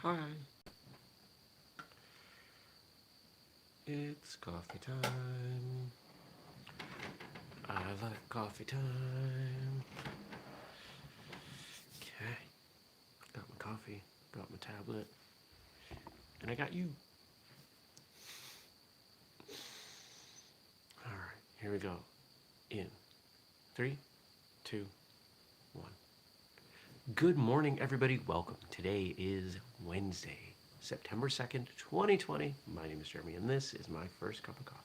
Hi. It's coffee time. I like coffee time. Okay. Got my coffee, got my tablet, and I got you. Alright, here we go. In three, two, one. Good morning, everybody. Welcome. Today is Wednesday, September 2nd, 2020. My name is Jeremy, and this is my first cup of coffee.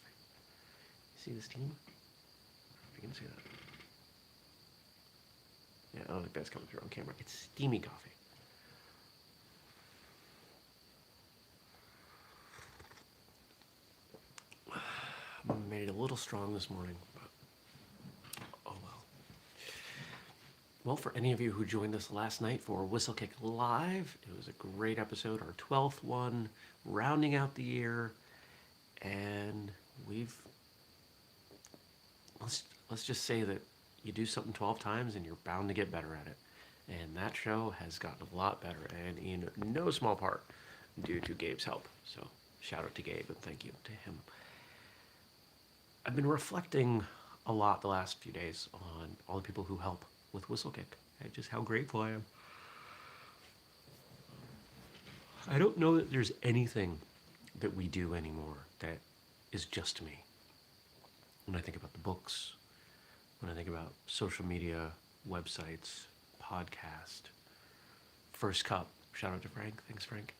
You see the steam? You can see that. Yeah, I don't think that's coming through on camera. It's steamy coffee. Made it a little strong this morning, but oh well. Well, for any of you who joined us last night for Whistlekick Live, it was a great episode, our 12th one, rounding out the year, and we've let's just say that you do something 12 times and you're bound to get better at it. And that show has gotten a lot better, and in no small part due to Gabe's help. So shout out to Gabe and thank you to him. I've been reflecting a lot the last few days on all the people who help with Whistlekick and just how grateful I am. I don't know that there's anything that we do anymore that is just me. When I think about the books, when I think about social media, websites, podcast, First Cup, shout out to Frank, thanks Frank.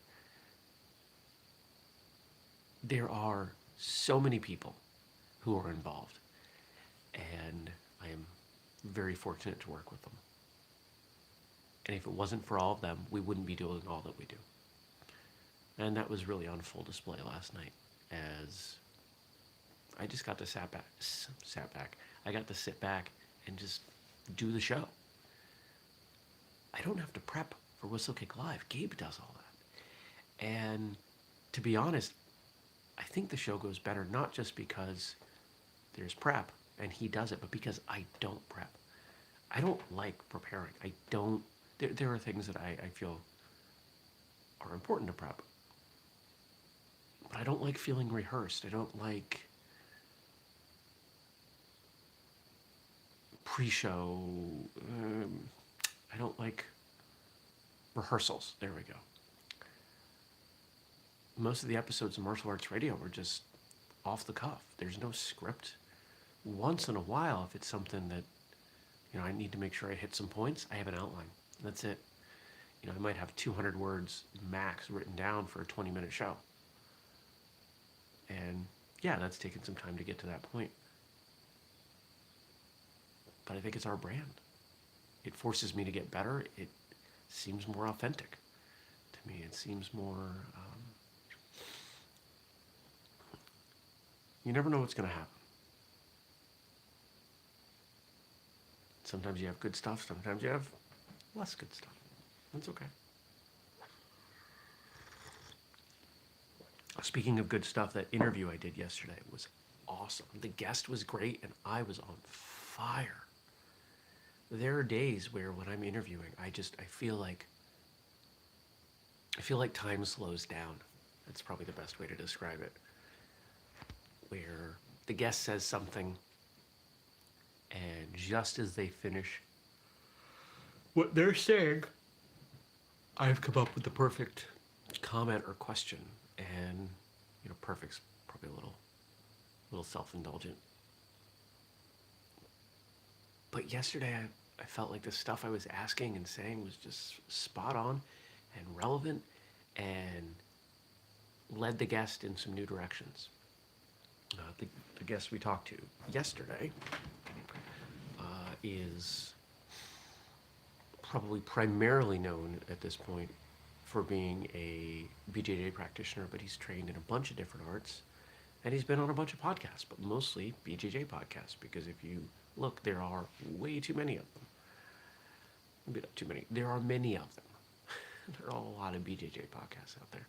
There are so many people who are involved, and I am very fortunate to work with them. And if it wasn't for all of them, we wouldn't be doing all that we do. And that was really on full display last night, as I just got to sat back. I got to sit back and just do the show. I don't have to prep for Whistlekick Live. Gabe does all that. And to be honest, I think the show goes better not just because there's prep and he does it, but because I don't prep. I don't like preparing. I don't. There are things that I feel are important to prep, but I don't like feeling rehearsed. I don't like pre-show. I don't like rehearsals. There we go. Most of the episodes of Martial Arts Radio were just off the cuff. There's no script. Once in a while, if it's something that I need to make sure I hit some points, I have an outline. That's it. I might have 200 words max written down for a 20-minute show. And yeah, that's taken some time to get to that point. But I think it's our brand. It forces me to get better. It seems more authentic to me. It seems more. You never know what's going to happen. Sometimes you have good stuff. Sometimes you have less good stuff. That's okay. Speaking of good stuff, that interview I did yesterday was awesome. The guest was great, and I was on fire. There are days where when I'm interviewing, I feel like time slows down. That's probably the best way to describe it. Where the guest says something, and just as they finish what they're saying, I've come up with the perfect comment or question. And perfect's probably a little self-indulgent. But yesterday I felt like the stuff I was asking and saying was just spot on and relevant and led the guest in some new directions. The guest we talked to yesterday is probably primarily known at this point for being a BJJ practitioner, but he's trained in a bunch of different arts, and he's been on a bunch of podcasts, but mostly BJJ podcasts, because if you look, there are way too many of them. Maybe not too many. There are many of them. There are a lot of BJJ podcasts out there.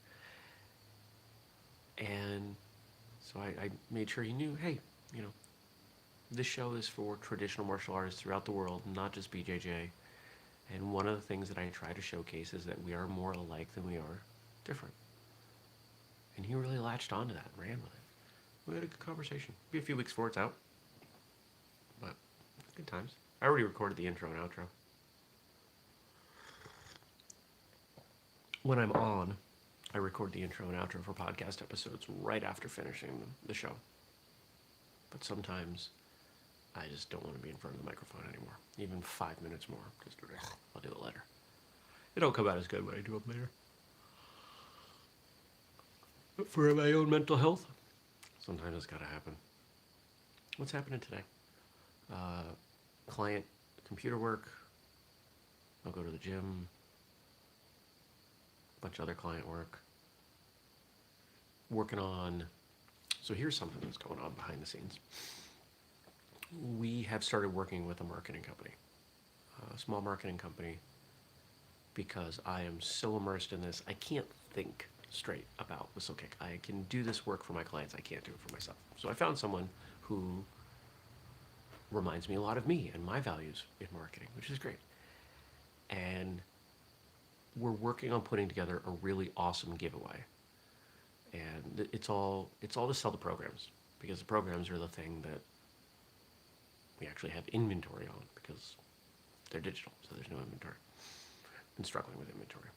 And so I made sure he knew, hey, this show is for traditional martial artists throughout the world, not just BJJ. And one of the things that I try to showcase is that we are more alike than we are different. And he really latched onto that and ran with it. We had a good conversation. Be a few weeks before it's out, but good times. I already recorded the intro and outro. When I'm on, I record the intro and outro for podcast episodes right after finishing the show. But sometimes I just don't want to be in front of the microphone anymore. Even 5 minutes more. Just, I'll do it later. It don't come out as good when I do it later. But for my own mental health, sometimes it's got to happen. What's happening today? Client computer work. I'll go to the gym. A bunch of other client work. Working on... So here's something that's going on behind the scenes. We have started working with a marketing company. A small marketing company. Because I am so immersed in this, I can't think straight about whistlekick. I can do this work for my clients. I can't do it for myself. So I found someone who reminds me a lot of me and my values in marketing, which is great. And we're working on putting together a really awesome giveaway. And it's all to sell the programs, because the programs are the thing that we actually have inventory on, because they're digital, so there's no inventory. Been struggling with inventory.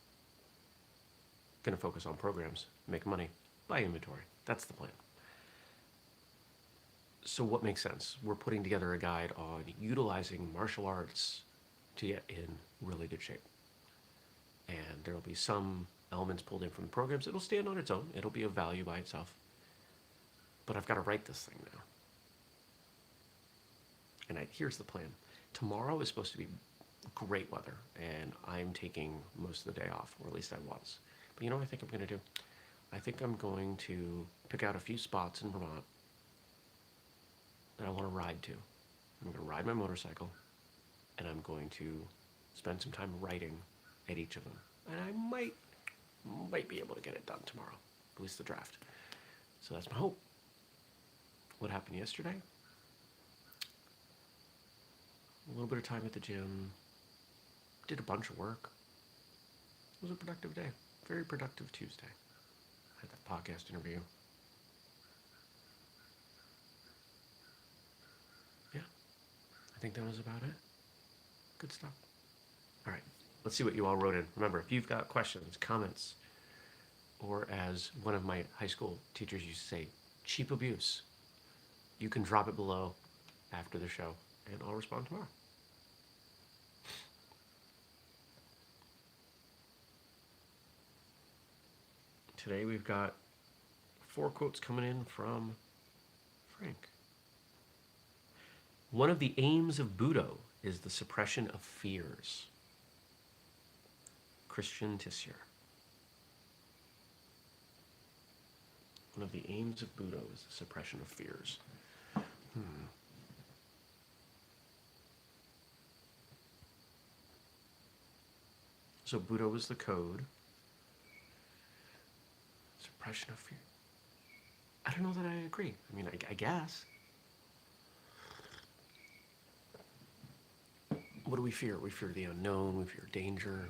Going to focus on programs, make money, buy inventory. That's the plan. So what makes sense? We're putting together a guide on utilizing martial arts to get in really good shape. And there will be some elements pulled in from the programs. It'll stand on its own. It'll be of value by itself. But I've got to write this thing now. And here's the plan. Tomorrow is supposed to be great weather, and I'm taking most of the day off, or at least I was. But you know what I think I'm going to do? I think I'm going to pick out a few spots in Vermont that I want to ride to. I'm going to ride my motorcycle, and I'm going to spend some time writing at each of them. And I might be able to get it done tomorrow, at least the draft. So that's my hope. What happened yesterday? A little bit of time at the gym. Did a bunch of work. It was a productive day. Very productive Tuesday. I had that podcast interview. Yeah, I think that was about it. Good stuff. All right, let's see what you all wrote in. Remember, if you've got questions, comments, or as one of my high school teachers used to say, cheap abuse, you can drop it below after the show, and I'll respond tomorrow. Today we've got 4 quotes coming in from Frank. One of the aims of Budo is the suppression of fears. Christian Tissier. One of the aims of Budo is the suppression of fears. So Budo is the code. Suppression of fear. I don't know that I agree. I mean, I guess. What do we fear? We fear the unknown. We fear danger.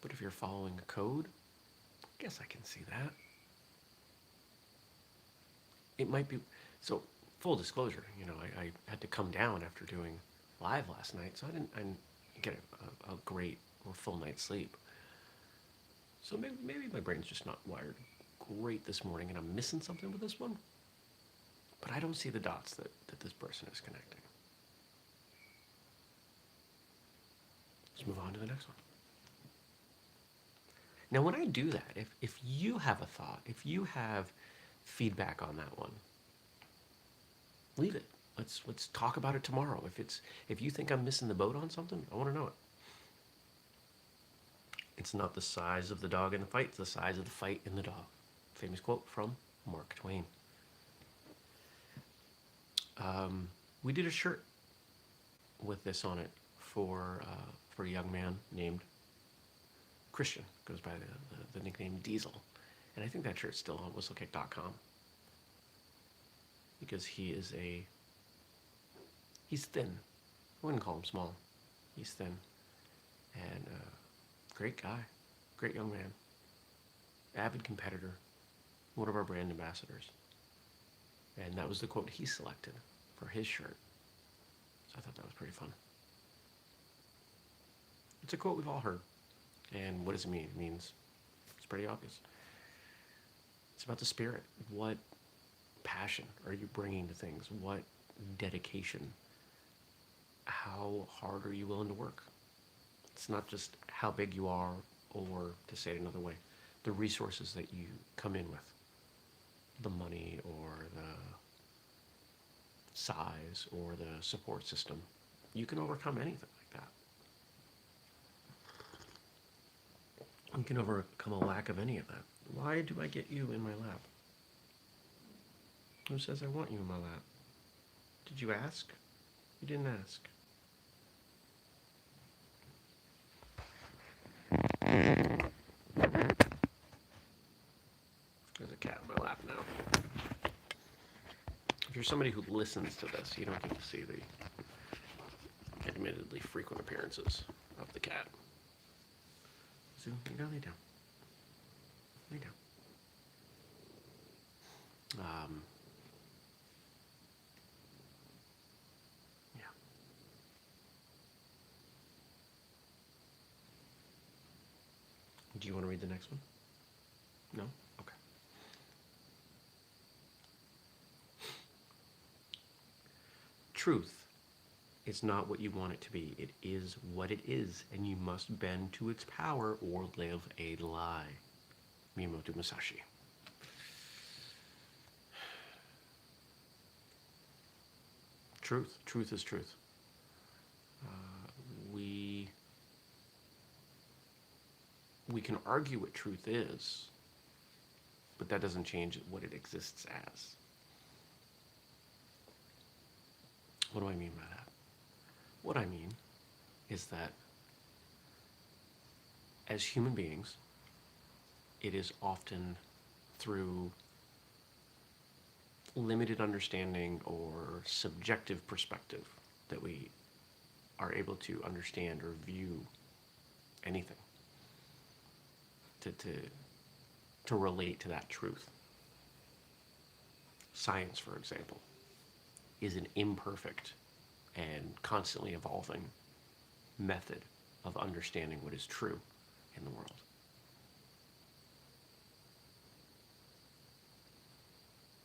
But if you're following a code, I guess I can see that. It might be... So, full disclosure, you know, I had to come down after doing live last night, so I didn't get a great or full night's sleep. So maybe my brain's just not wired great this morning, and I'm missing something with this one. But I don't see the dots that this person is connecting. Let's move on to the next one. Now, when I do that, if you have a thought, if you have feedback on that one, leave it. Let's talk about it tomorrow. If you think I'm missing the boat on something, I want to know it. It's not the size of the dog in the fight, it's the size of the fight in the dog. Famous quote from Mark Twain. We did a shirt with this on it for a young man named Christian, goes by the nickname Diesel. And I think that shirt's still on whistlekick.com. Because he's thin. I wouldn't call him small. He's thin. And great guy, great young man, avid competitor, one of our brand ambassadors. And that was the quote he selected for his shirt. So I thought that was pretty fun. It's a quote we've all heard. And what does it mean? It means, it's pretty obvious. It's about the spirit. What passion are you bringing to things? What dedication? How hard are you willing to work? It's not just how big you are, or to say it another way, the resources that you come in with, the money or the size or the support system. You can overcome anything like that. You can overcome a lack of any of that. Why do I get you in my lap? Who says I want you in my lap? Did you ask? You didn't ask. There's a cat in my lap now. If you're somebody who listens to this, you don't get to see the admittedly frequent appearances of the cat. So, lay down, lay down. Lay down. Yeah. Do you want to read the next one? No? Okay. Truth is not what you want it to be. It is what it is, and you must bend to its power or live a lie. Miyamoto Musashi. Truth. Truth is truth. We can argue what truth is, but that doesn't change what it exists as. What do I mean by that? What I mean is that as human beings, it is often through limited understanding or subjective perspective that we are able to understand or view anything, to relate to that truth. Science, for example, is an imperfect and constantly evolving method of understanding what is true in the world.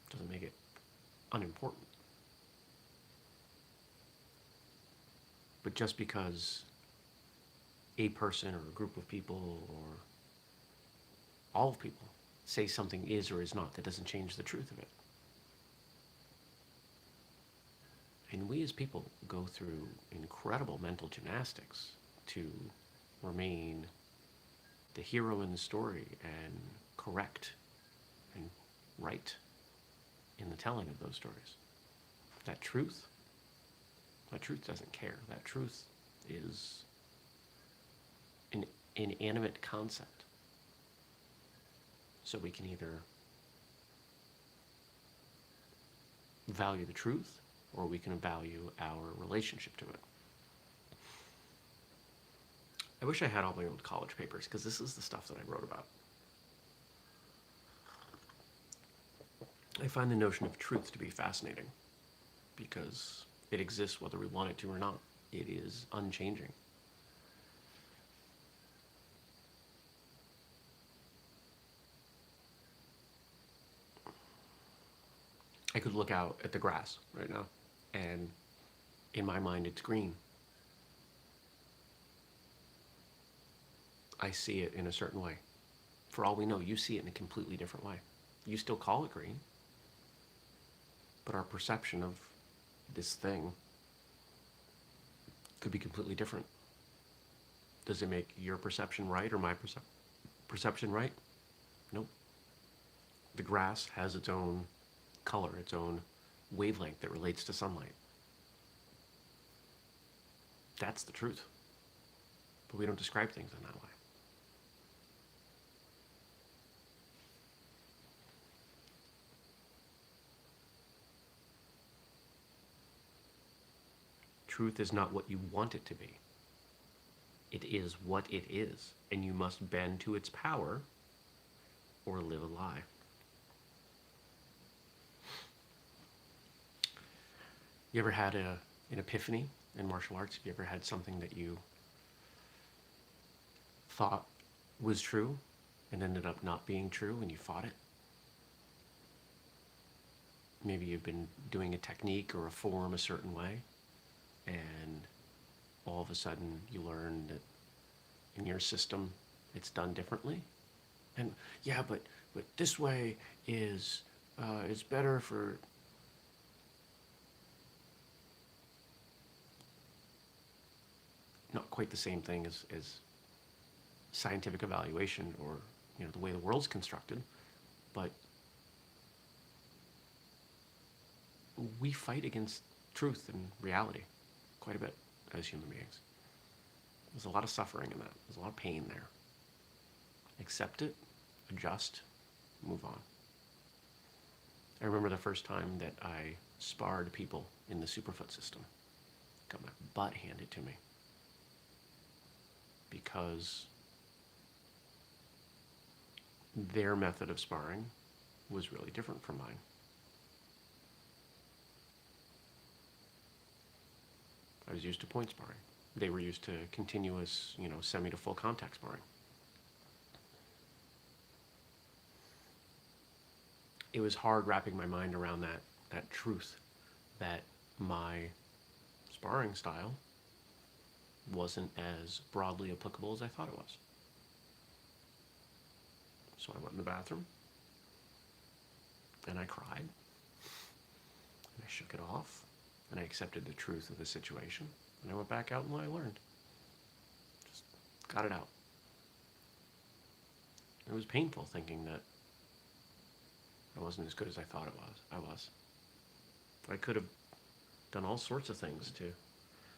Doesn't make it unimportant. But just because a person or a group of people or all of people say something is or is not, that doesn't change the truth of it. And we as people go through incredible mental gymnastics to remain the hero in the story and correct and right in the telling of those stories. That truth doesn't care. That truth is an inanimate concept. So we can either value the truth or we can value our relationship to it. I wish I had all my old college papers, because this is the stuff that I wrote about. I find the notion of truth to be fascinating because it exists whether we want it to or not. It is unchanging. I could look out at the grass right now, and in my mind it's green. I see it in a certain way. For all we know, you see it in a completely different way. You still call it green, but our perception of this thing could be completely different. Does it make your perception right or my perception right? Nope. The grass has its own color, its own wavelength that relates to sunlight. That's the truth. But we don't describe things in that way. Truth is not what you want it to be. It is what it is, and you must bend to its power or live a lie. You ever had an epiphany in martial arts? Have you ever had something that you thought was true and ended up not being true and you fought it? Maybe you've been doing a technique or a form a certain way, and all of a sudden you learn that in your system it's done differently. And yeah, but this way is better for. Not quite the same thing as scientific evaluation or the way the world's constructed, but we fight against truth and reality quite a bit as human beings. There's a lot of suffering in that. There's a lot of pain there. Accept it, adjust, move on. I remember the first time that I sparred people in the Superfoot system. Got my butt handed to me. Because their method of sparring was really different from mine. I was used to point sparring. They were used to continuous, semi to full contact sparring. It was hard wrapping my mind around that truth, that my sparring style wasn't as broadly applicable as I thought it was. So I went in the bathroom and I cried and I shook it off and I accepted the truth of the situation and I went back out and what I learned. Just got it out. It was painful thinking that I wasn't as good as I thought I was. I could have done all sorts of things to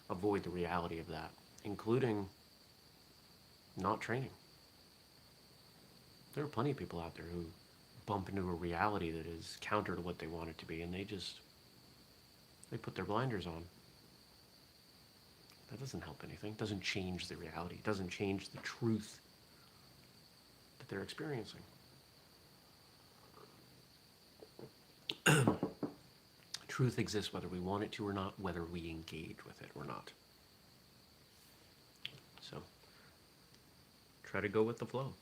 avoid the reality of that, including not training. There are plenty of people out there who bump into a reality that is counter to what they want it to be, and they put their blinders on. That doesn't help anything. It doesn't change the reality. It doesn't change the truth that they're experiencing. Truth exists whether we want it to or not, whether we engage with it or not. So, try to go with the flow.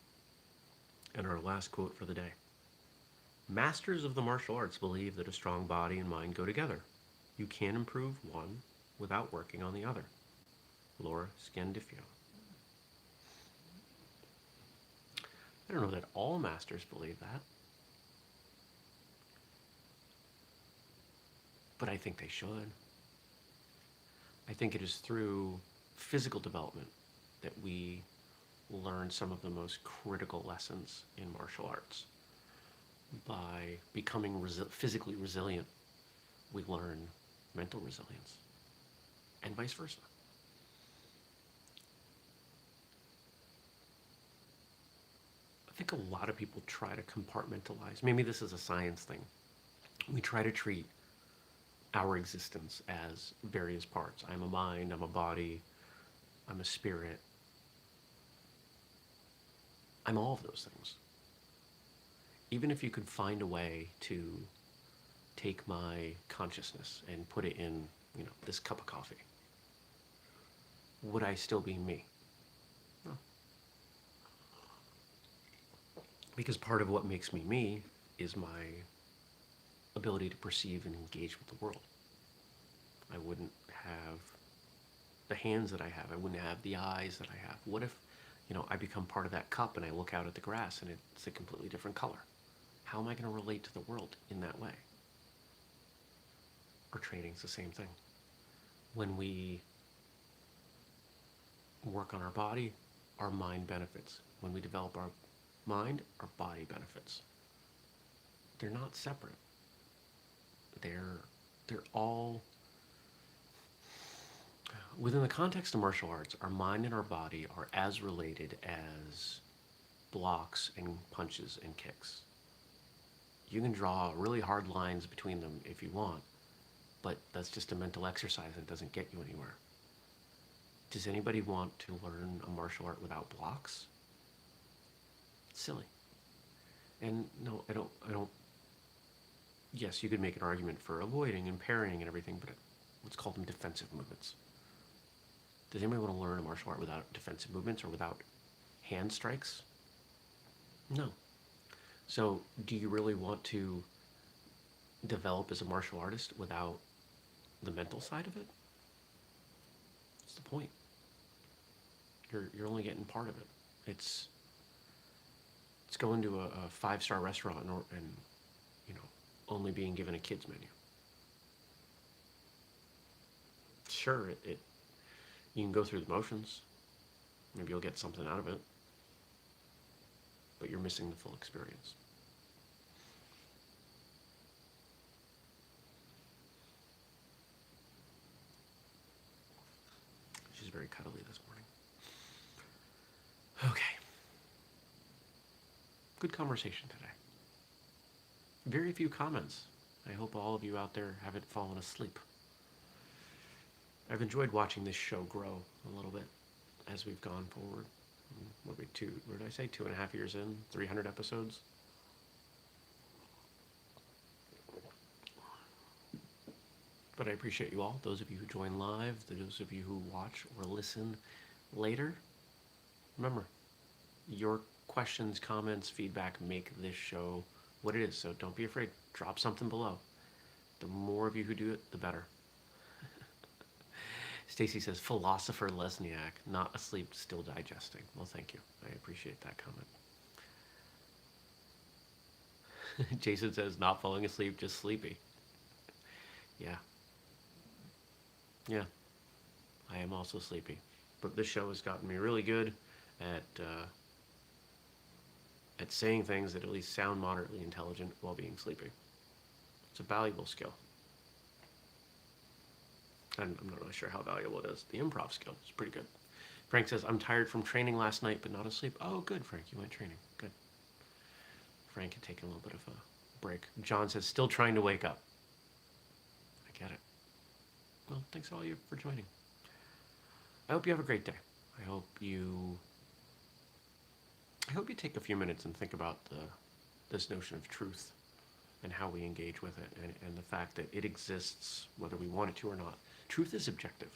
And our last quote for the day. Masters of the martial arts believe that a strong body and mind go together. You can improve one without working on the other. Laura Scandiffio. I don't know that all masters believe that, but I think they should. I think it is through physical development that we learn some of the most critical lessons in martial arts. By becoming physically resilient, we learn mental resilience, and vice versa. I think a lot of people try to compartmentalize. Maybe this is a science thing. We try to treat our existence as various parts. I'm a mind, I'm a body, I'm a spirit. I'm all of those things. Even if you could find a way to take my consciousness and put it in, this cup of coffee, would I still be me? No. Because part of what makes me me is my ability to perceive and engage with the world. I wouldn't have the hands that I have. I wouldn't have the eyes that I have. What if, I become part of that cup and I look out at the grass and it's a completely different color? How am I going to relate to the world in that way? Our training's the same thing. When we work on our body, our mind benefits. When we develop our mind, our body benefits. They're not separate. They're all within the context of martial arts. Our mind and our body are as related as blocks and punches and kicks. You can draw really hard lines between them if you want, but that's just a mental exercise and it doesn't get you anywhere. Does anybody want to learn a martial art without blocks? It's silly. And no, I don't. Yes, you could make an argument for avoiding and parrying and everything, but let's call them defensive movements. Does anybody want to learn a martial art without defensive movements or without hand strikes? No. So, do you really want to develop as a martial artist without the mental side of it? What's the point? You're only getting part of it. It's it's going to a 5-star restaurant and you know only being given a kids menu. Sure, it you can go through the motions. Maybe you'll get something out of it, but you're missing the full experience. She's very cuddly this morning. Okay. Good conversation today. Very few comments. I hope all of you out there haven't fallen asleep. I've enjoyed watching this show grow a little bit as we've gone forward. What did I say? 2.5 years in, 300 episodes. But I appreciate you all, those of you who join live, those of you who watch or listen later. Remember, your questions, comments, feedback make this show what it is. So don't be afraid. Drop something below. The more of you who do it, the better. Stacy says, philosopher Lesniak, not asleep, still digesting. Well, thank you. I appreciate that comment. Jason says, not falling asleep, just sleepy. Yeah. Yeah. I am also sleepy. But this show has gotten me really good at saying things that at least sound moderately intelligent while being sleepy. It's a valuable skill. I'm not really sure how valuable it is. The improv skill is pretty good. Frank says, I'm tired from training last night, but not asleep. Oh, good, Frank. You went training. Good. Frank had taken a little bit of a break. John says, still trying to wake up. I get it. Well, thanks all of you for joining. I hope you have a great day. I hope you take a few minutes and think about this notion of truth and how we engage with it, and the fact that it exists whether we want it to or not. Truth is objective.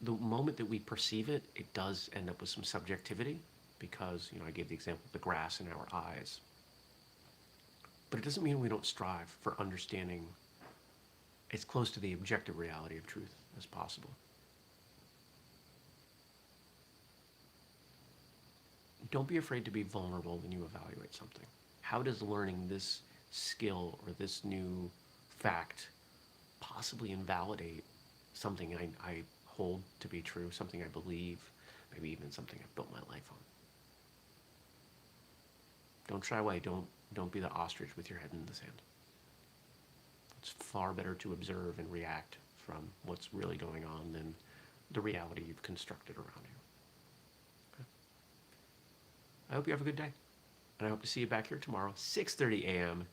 The moment that we perceive it, it does end up with some subjectivity because, I gave the example of the grass in our eyes. But it doesn't mean we don't strive for understanding as close to the objective reality of truth as possible. Don't be afraid to be vulnerable when you evaluate something. How does learning this skill or this new fact possibly invalidate something I hold to be true, something I believe, maybe even something I've built my life on? Don't shy away. Don't be the ostrich with your head in the sand. It's far better to observe and react from what's really going on than the reality you've constructed around you. Okay? I hope you have a good day. And I hope to see you back here tomorrow, 6:30 a.m.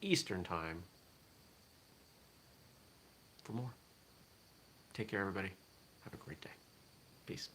Eastern Time, for more. Take care, everybody. Have a great day. Peace.